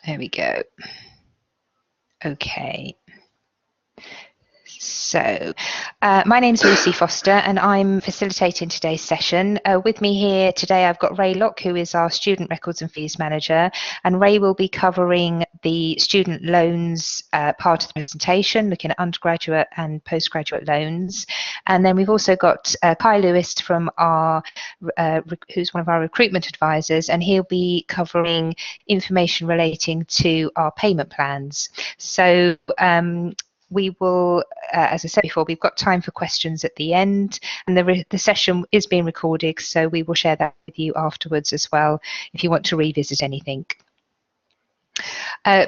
There we go. Okay. So, my name is Lucy Foster and I'm facilitating today's session. With me here today I've got Ray Locke, who is our Student Records and Fees Manager, and Ray will be covering the student loans part of the presentation, looking at undergraduate and postgraduate loans. And then we've also got Kai Lewis from our, who's one of our recruitment advisors, and he'll be covering information relating to our payment plans. So we will, as I said before, we've got time for questions at the end, and the session is being recorded, so we will share that with you afterwards as well if you want to revisit anything.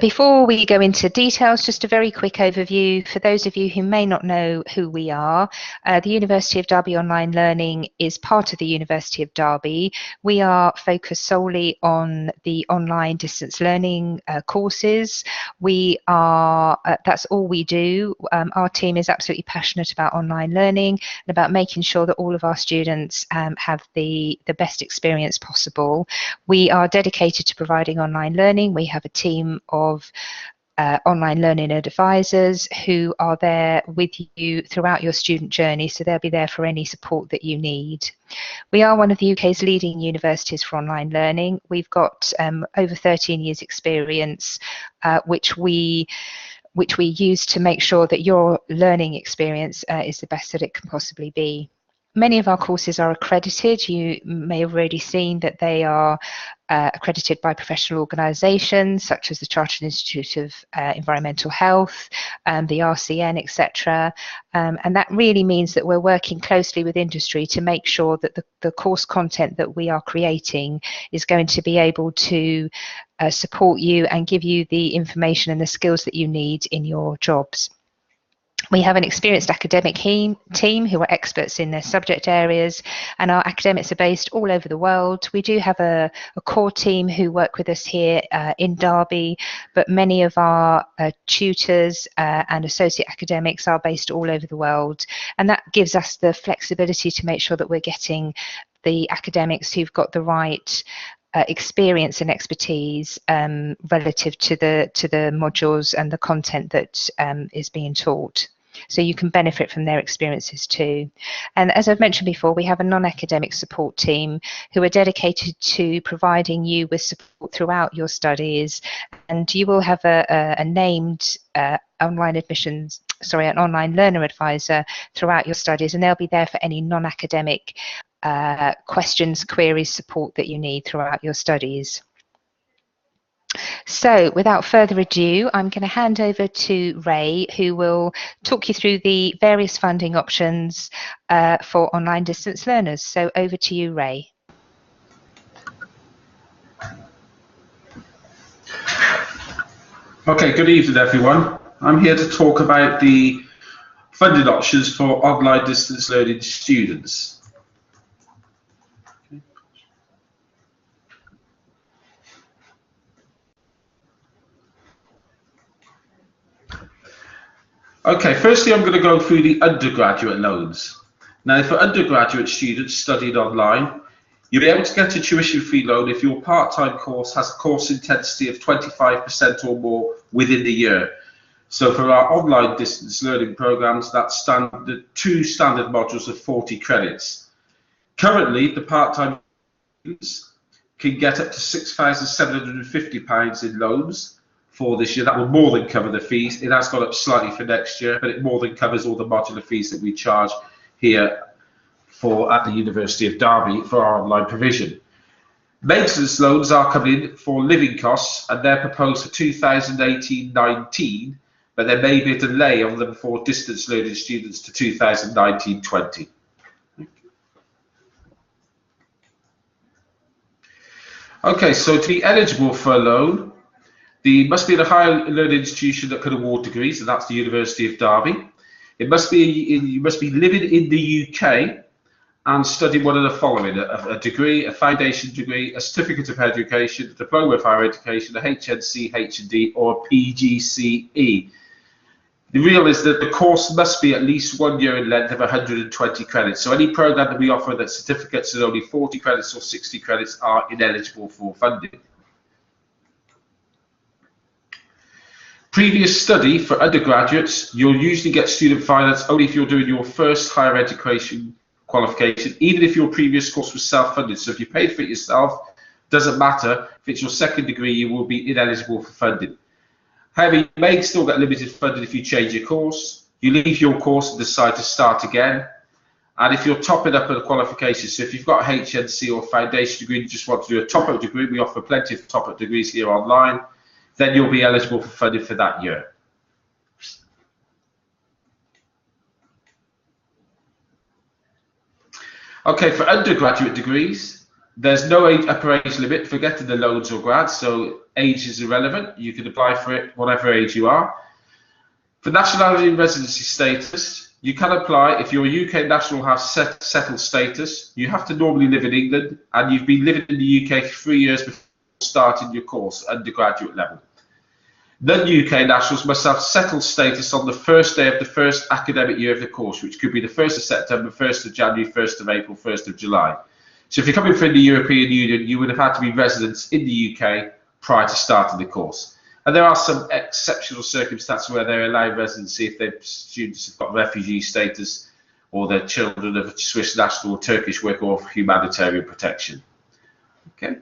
Before we go into details, just a very quick overview for those of you who may not know who we are. The University of Derby Online Learning is part of the University of Derby. We are focused solely on the online distance learning courses. We are, that's all we do. Our team is absolutely passionate about online learning and about making sure that all of our students have the best experience possible. We are dedicated to providing online learning. We have a team of online learning advisors who are there with you throughout your student journey, so they'll be there for any support that you need. We are one of the UK's leading universities for online learning. We've got over 13 years experience, which we use to make sure that your learning experience is the best that it can possibly be. Many of our courses are accredited. You may have already seen that they are accredited by professional organisations such as the Chartered Institute of Environmental Health, the RCN, etc. And that really means that we're working closely with industry to make sure that the course content that we are creating is going to be able to support you and give you the information and the skills that you need in your jobs. We have an experienced academic team who are experts in their subject areas, and our academics are based all over the world. We do have a core team who work with us here in Derby, but many of our tutors and associate academics are based all over the world, and that gives us the flexibility to make sure that we're getting the academics who've got the right experience and expertise relative to the modules and the content that is being taught. So you can benefit from their experiences too. And as I've mentioned before, we have a non-academic support team who are dedicated to providing you with support throughout your studies, and you will have a named an online learner advisor throughout your studies, and they'll be there for any non-academic questions, queries, support that you need throughout your studies. So without further ado, I'm going to hand over to Ray, who will talk you through the various funding options for online distance learners. So over to you, Ray. Okay, good evening everyone. I'm here to talk about the funding options for online distance learning students. Okay, firstly I'm going to go through the undergraduate loans. Now for undergraduate students studying online, you'll be able to get a tuition-free loan if your part-time course has a course intensity of 25% or more within the year. So for our online distance learning programs, that's two standard modules of 40 credits. Currently, the part-time students can get up to £6,750 in loans for this year. That will more than cover the fees. It has gone up slightly for next year, but it more than covers all the modular fees that we charge here at the University of Derby for our online provision. Maintenance loans are coming in for living costs, and they're proposed for 2018-19, but there may be a delay on them for distance learning students to 2019-20. Okay, so to be eligible for a loan, there must be a higher learning institution that can award degrees, and that's the University of Derby. You must be living in the UK and studying one of the following: a degree, a foundation degree, a certificate of education, a diploma of higher education, a HNC, H&D, or a PGCE. The real is that the course must be at least 1 year in length of 120 credits. So any program that we offer that certificates is only 40 credits or 60 credits are ineligible for funding. Previous study for undergraduates, you'll usually get student finance only if you're doing your first higher education qualification, even if your previous course was self-funded. So if you paid for it yourself, doesn't matter. If it's your second degree, you will be ineligible for funding. However, you may still get limited funding if you change your course. You leave your course and decide to start again. And if you're topping up on the qualifications, so if you've got a HNC or foundation degree and you just want to do a top-up degree, we offer plenty of top-up degrees here online, then you'll be eligible for funding for that year. Okay, for undergraduate degrees, there's no upper age limit for getting the loans or grants, so age is irrelevant. You can apply for it whatever age you are. For nationality and residency status, you can apply if you're a UK national, have settled status. You have to normally live in England, and you've been living in the UK for 3 years before starting your course, undergraduate level. Non-UK nationals must have settled status on the first day of the first academic year of the course, which could be the 1st of September, 1st of January, 1st of April, 1st of July. So if you're coming from the European Union, you would have had to be residents in the UK prior to starting the course. And there are some exceptional circumstances where they allow residency if their students have got refugee status or they're children of a Swiss national or Turkish worker or humanitarian protection. Okay.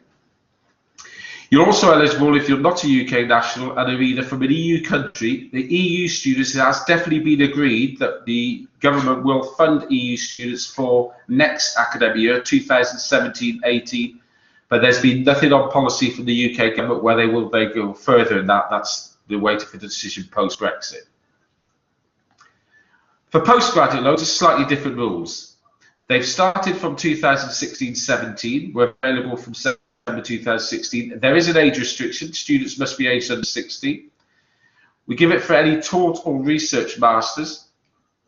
You're also eligible if you're not a UK national and are either from an EU country. The EU students, it has definitely been agreed that the government will fund EU students for next academic year, 2017-18, but there's been nothing on policy from the UK government where they go further in that. That's the waiting for the decision post-Brexit. For postgraduate loans, it's slightly different rules. They've started from 2016-17, were available from September 2016. There is an age restriction. Students must be aged under 16. We give it for any taught or research masters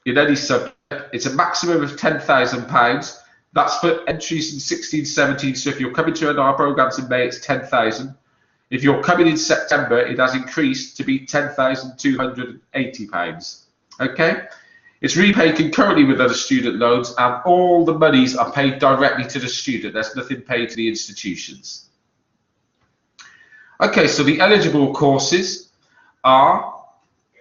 in any subject. It's a maximum of £10,000. That's for entries in 16-17. So if you're coming to our programs in May, it's 10,000. If you're coming in September, it has increased to be £10,280. Okay. It's repaid concurrently with other student loans, and all the monies are paid directly to the student. There's nothing paid to the institutions. Okay, so the eligible courses are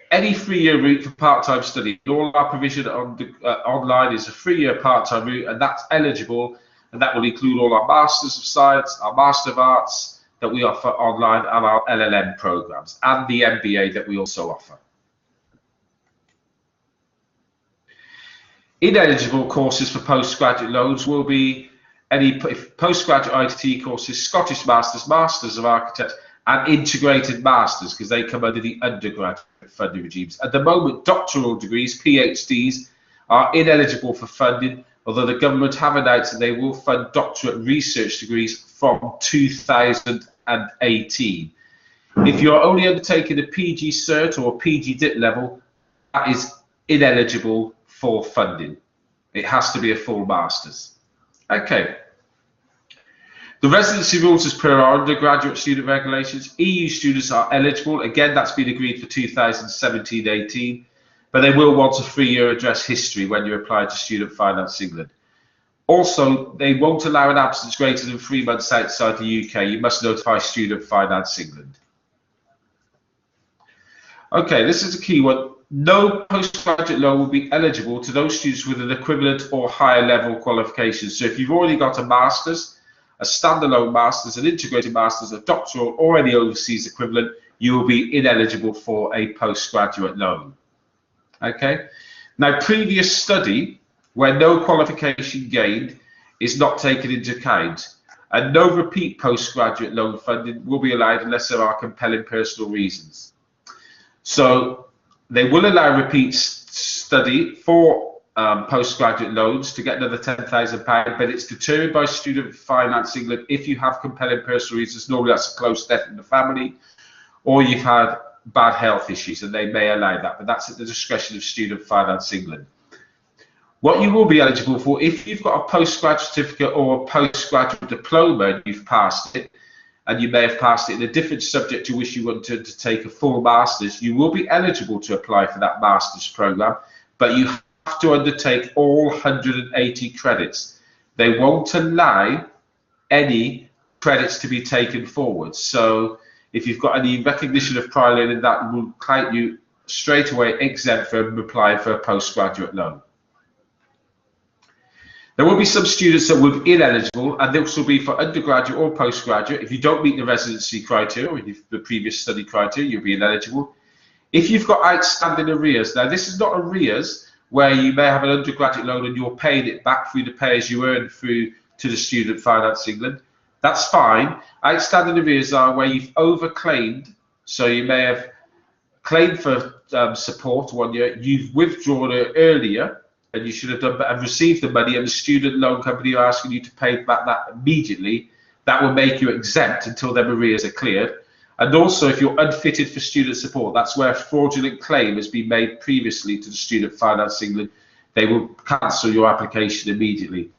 any 3-year route for part-time study. All our provision on the, online is a 3-year part-time route, and that's eligible, and that will include all our Masters of Science, our Master of Arts that we offer online, and our LLM programs, and the MBA that we also offer. Ineligible courses for postgraduate loans will be any postgraduate ICT courses, Scottish Masters, Masters of Architecture, and integrated Masters, because they come under the undergraduate funding regimes. At the moment, doctoral degrees, PhDs, are ineligible for funding, although the government have announced that they will fund doctorate research degrees from 2018. If you're only undertaking a PG Cert or PG DIP level, that is ineligible for funding. It has to be a full master's. Okay. The residency rules as per our undergraduate student regulations. EU students are eligible. Again, that's been agreed for 2017-18, but they will want a 3-year address history when you apply to Student Finance England. Also, they won't allow an absence greater than 3 months outside the UK. You must notify Student Finance England. Okay, this is a key one. No postgraduate loan will be eligible to those students with an equivalent or higher level qualification. So if you've already got a master's, a standalone master's, an integrated master's, a doctoral, or any overseas equivalent, you will be ineligible for a postgraduate loan. Okay. Now, previous study where no qualification gained is not taken into account, and no repeat postgraduate loan funding will be allowed unless there are compelling personal reasons. So they will allow repeat study for postgraduate loans to get another £10,000, but it's determined by Student Finance England if you have compelling personal reasons. Normally that's a close death in the family, or you've had bad health issues, and they may allow that, but that's at the discretion of Student Finance England. What you will be eligible for, if you've got a postgraduate certificate or a postgraduate diploma and you've passed it, and you may have passed it in a different subject to which you wanted to take a full master's, you will be eligible to apply for that master's program, but you have to undertake all 180 credits. They won't allow any credits to be taken forward. So if you've got any recognition of prior learning, that will count you straight away exempt from applying for a postgraduate loan. There will be some students that will be ineligible, and this will be for undergraduate or postgraduate. If you don't meet the residency criteria or the previous study criteria, you'll be ineligible. If you've got outstanding arrears, now this is not arrears where you may have an undergraduate loan and you're paying it back through the pay as you earn through to the Student Finance England. That's fine. Outstanding arrears are where you've overclaimed, so you may have claimed for support 1 year, you've withdrawn it earlier, and you should have done and received the money, and the student loan company are asking you to pay back that immediately. That will make you exempt until their arrears are cleared. And also, if you're unfitted for student support, that's where a fraudulent claim has been made previously to the Student Finance England. They will cancel your application immediately.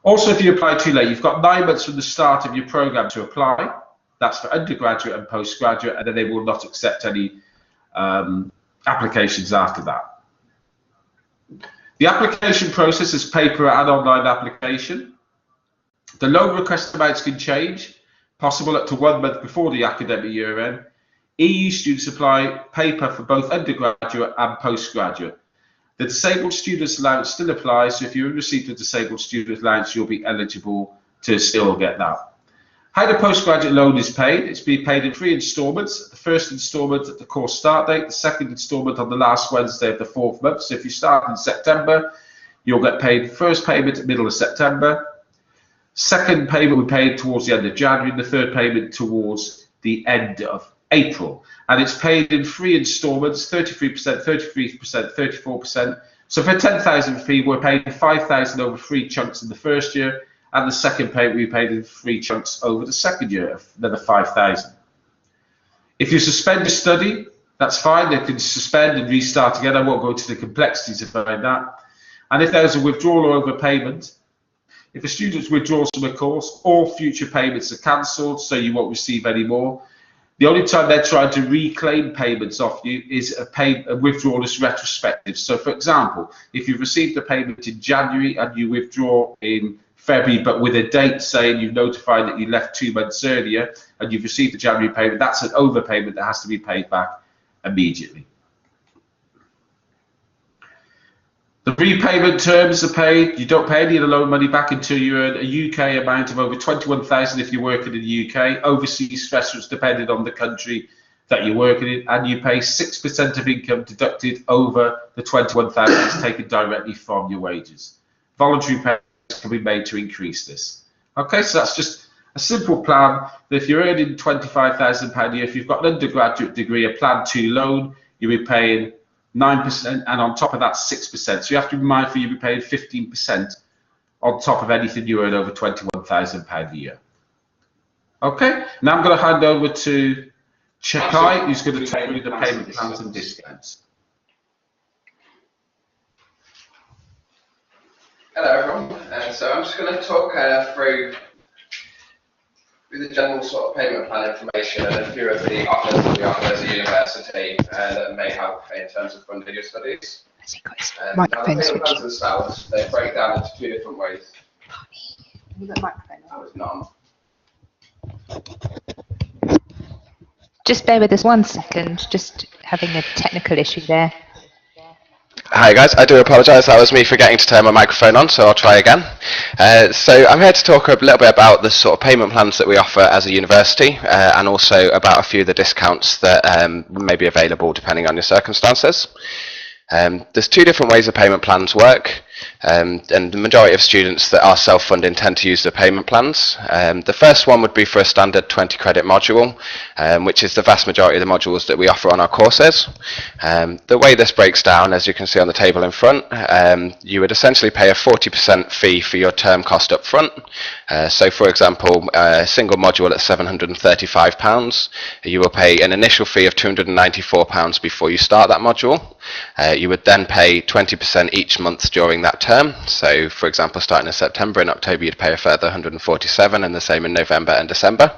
Also, if you apply too late, you've got 9 months from the start of your programme to apply. That's for undergraduate and postgraduate, and then they will not accept any applications after that. The application process is paper and online application. The loan request amounts can change, possible up to 1 month before the academic year end. EU students apply paper for both undergraduate and postgraduate. The disabled students allowance still applies, so if you receive the disabled student allowance, you'll be eligible to still get that. How the postgraduate loan is paid, it's being paid in 3 instalments. The first instalment at the course start date, the second instalment on the last Wednesday of the 4th month. So if you start in September, you'll get paid first payment at the middle of September. Second payment will be paid towards the end of January, and the third payment towards the end of April. And it's paid in 3 instalments, 33%, 33%, 34%. So for a 10,000 fee, we're paying 5,000 over 3 chunks in the first year, and the second payment we paid in 3 chunks over the second year, another 5,000. If you suspend your study, that's fine. They can suspend and restart again. I won't go into the complexities about that. And if there's a withdrawal or overpayment, if a student withdraws from a course, all future payments are cancelled, so you won't receive any more. The only time they're trying to reclaim payments off you is a withdrawal is retrospective. So, for example, if you've received a payment in January and you withdraw in February, but with a date saying you've notified that you left 2 months earlier and you've received a January payment, that's an overpayment that has to be paid back immediately. The repayment terms are paid. You don't pay any of the loan money back until you earn a UK amount of over 21,000 if you're working in the UK. Overseas stressors depending on the country that you're working in, and you pay 6% of income deducted over the 21,000 is taken directly from your wages. Voluntary payments can be made to increase this. Okay, so that's just a simple plan. If you're earning £25,000 a year, if you've got an undergraduate degree, a Plan 2 loan, you'll be paying 9%, and on top of that 6%. So you have to be mindful you'll be paying 15% on top of anything you earn over £21,000 a year. Okay, now I'm going to hand over to Chakai, who's going to take you through the payment plans and discounts. Hello everyone, so I'm just going to talk through the general sort of payment plan information and a few of the offers that we offer as a university that may help in terms of funding your studies. Now the payment plans themselves, they break down into 2 different ways. Have you got a microphone? Oh, it's not on. Just bear with us 1 second, just having a technical issue there. Hi guys, I do apologise, that was me forgetting to turn my microphone on, so I'll try again. So I'm here to talk a little bit about the sort of payment plans that we offer as a university, and also about a few of the discounts that may be available depending on your circumstances. There's 2 different ways the payment plans work, and the majority of students that are self-funding tend to use the payment plans. The first one would be for a standard 20 credit module, which is the vast majority of the modules that we offer on our courses. The way this breaks down, as you can see on the table in front, you would essentially pay a 40% fee for your term cost up front. So for example, a single module at £735, you will pay an initial fee of £294 before you start that module. You would then pay 20% each month during that term. So for example, starting in September and October, you'd pay a further 147, and the same in November and December.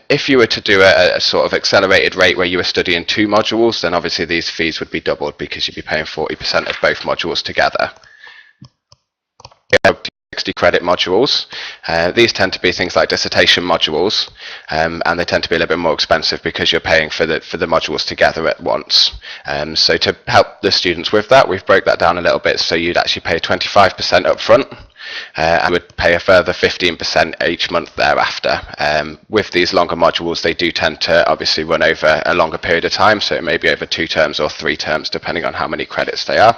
If you were to do a sort of accelerated rate where you were studying 2 modules, then obviously these fees would be doubled because you'd be paying 40% of both modules together. 60 credit modules. These tend to be things like dissertation modules, and they tend to be a little bit more expensive because you're paying for the modules together at once. So to help the students with that, we've broke that down a little bit, so you'd actually pay 25% up front, and would pay a further 15% each month thereafter. With these longer modules, they do tend to obviously run over a longer period of time, so it may be over 2 terms or 3 terms depending on how many credits they are.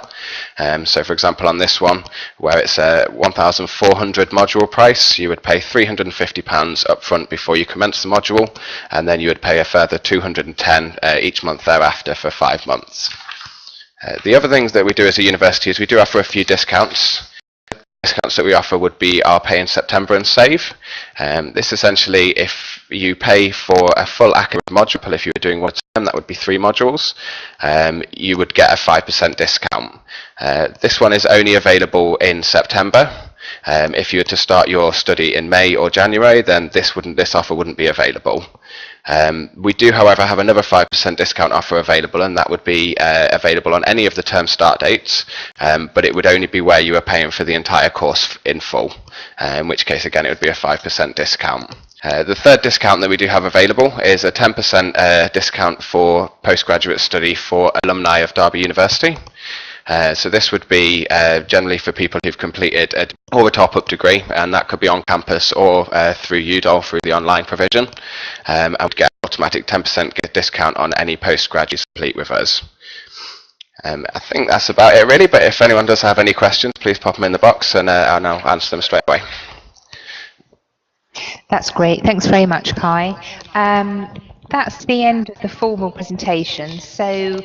So for example, on this one, where it's a 1,400 module price, you would pay £350 up front before you commence the module, and then you would pay a further 210 each month thereafter for 5 months. The other things that we do as a university is we do offer a few discounts. Discounts that we offer would be our Pay in September and Save. This essentially, if you pay for a full academic module, if you were doing one term, that would be 3 modules, you would get a 5% discount. This one is only available in September. If you were to start your study in May or January, then this offer wouldn't be available. We do, however, have another 5% discount offer available, and that would be available on any of the term start dates, but it would only be where you are paying for the entire course in full, in which case, again, it would be a 5% discount. The third discount that we do have available is a 10% discount for postgraduate study for alumni of Derby University. So this would be generally for people who've completed a top-up degree, and that could be on campus or through UDOL, through the online provision, and would get an automatic 10% discount on any postgraduate complete with us. I think that's about it really, but if anyone does have any questions, please pop them in the box and I'll answer them straight away. That's great. Thanks very much, Kai. That's the end of the formal presentation. So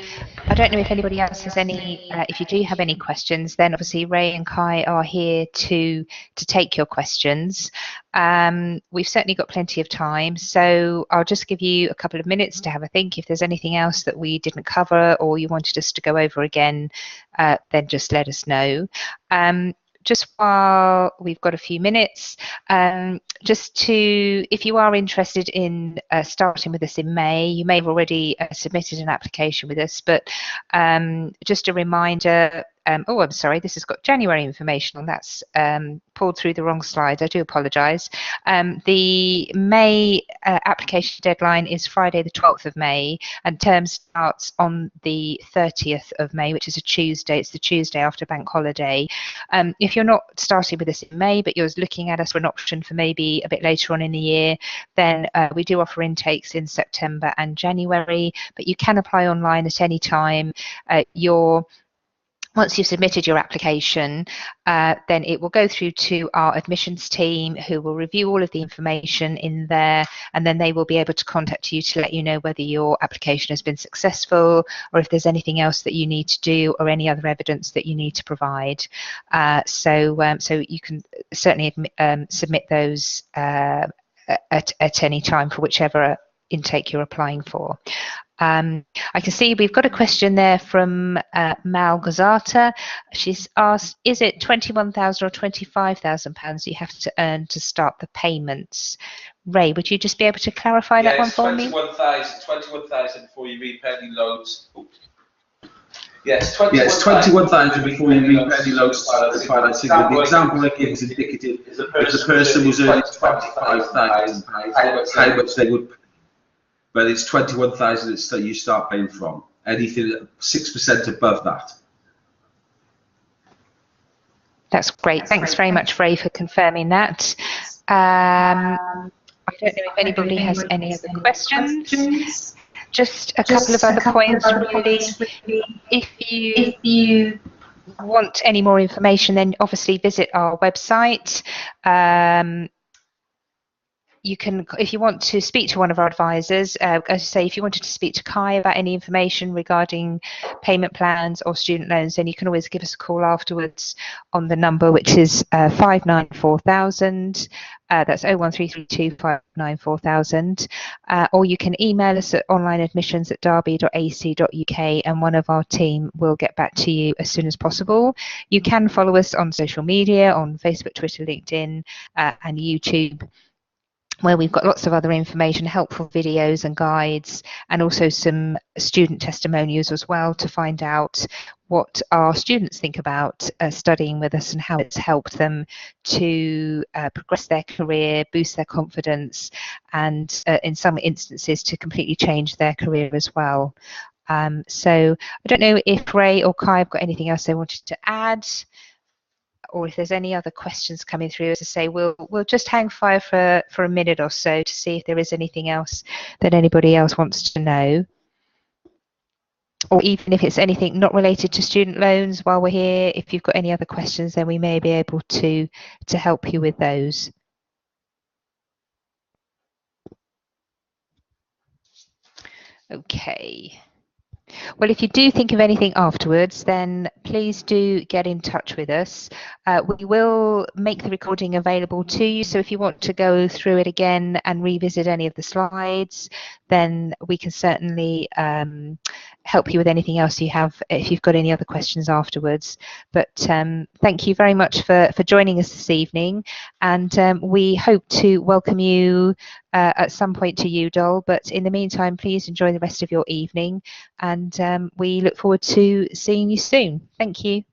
I don't know if anybody else has any, if you do have any questions, then obviously Ray and Kai are here to take your questions. We've certainly got plenty of time, so I'll just give you a couple of minutes to have a think. If there's anything else that we didn't cover or you wanted us to go over again, then just let us know. Just while we've got a few minutes, if you are interested in starting with us in May, you may have already submitted an application with us, but just a reminder, oh, I'm sorry, this has got January information on. That's pulled through the wrong slide. I do apologise. The May application deadline is Friday the 12th of May, and term starts on the 30th of May, which is a Tuesday. It's the Tuesday after bank holiday. If you're not starting with us in May, but you're looking at us for an option for maybe a bit later on in the year, then we do offer intakes in September and January, but you can apply online at any time. Once you've submitted your application, then it will go through to our admissions team, who will review all of the information in there, and then they will be able to contact you to let you know whether your application has been successful or if there's anything else that you need to do or any other evidence that you need to provide. So you can certainly submit those at any time for whichever intake you're applying for. I can see we've got a question there from Mal Gazata. She's asked, is it £21,000 or £25,000 you have to earn to start the payments? Ray, would you just be able to clarify that one for me? 21,000 before you repay any loans. Yes, 21,000 before you repay any loans financing. The example I give is indicative. If the person was earning £25,000, how much they would. But it's 21,000 that you start paying from. Anything 6% above that. That's great. Thanks very much, Ray, for confirming that. I don't know if anybody has any other questions. Just a couple of other points, really. If you want any more information, then obviously visit our website. You can, if you want to speak to one of our advisors, as I say, if you wanted to speak to Kai about any information regarding payment plans or student loans, then you can always give us a call afterwards on the number, which is 594,000. That's 01332 594,000. Or you can email us at onlineadmissions@derby.ac.uk, and one of our team will get back to you as soon as possible. You can follow us on social media, on Facebook, Twitter, LinkedIn, and YouTube. where we've got lots of other information, helpful videos and guides, and also some student testimonials as well to find out what our students think about studying with us and how it's helped them to progress their career, boost their confidence, and in some instances to completely change their career as well. So I don't know if Ray or Kai have got anything else they wanted to add, or if there's any other questions coming through. As I say, we'll just hang fire for a minute or so to see if there is anything else that anybody else wants to know, or even if it's anything not related to student loans while we're here. If you've got any other questions, then we may be able to help you with those. Okay. Well, if you do think of anything afterwards, then please do get in touch with us. We will make the recording available to you, so if you want to go through it again and revisit any of the slides, then we can certainly help you with anything else you have if you've got any other questions afterwards. But thank you very much for joining us this evening, and we hope to welcome you at some point to UDOL. But in the meantime, please enjoy the rest of your evening, and we look forward to seeing you soon. Thank you.